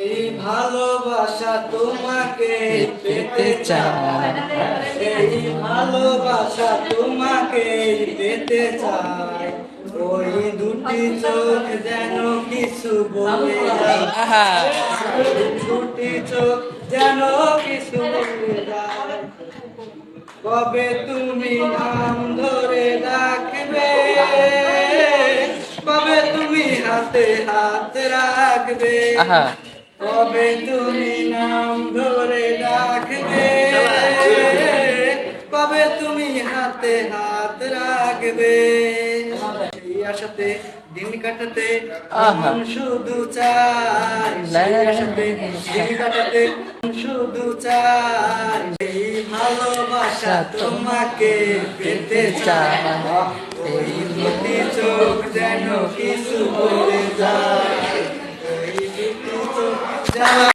এই ভালোবাসা তোমাকে পেতে চাই, এই ভালোবাসা তোমাকে পেতে চাই। ওই দুটি চোখ যেন কিছু বলে যায়, দুটি চোখ যেন কিছু বলে যায়। কবে তুমি নাম ধরে ডাকবে, কবে তুমি হাতে হাত রাখবে, কবে তুমি নাম ধরে ডাকবে, কবে তুমি হাতে হাত রাখবে। সেই আশাতে দিন কাটাতে মন শুধু চাই, সেই আশাতে দিন কাটাতে মন শুধু চাই। এই ভালোবাসা তোমাকে পেতে চাই, ওই দুটি চোখ যেন কিছু বলে যায়, ওই দুটি চোখ যেন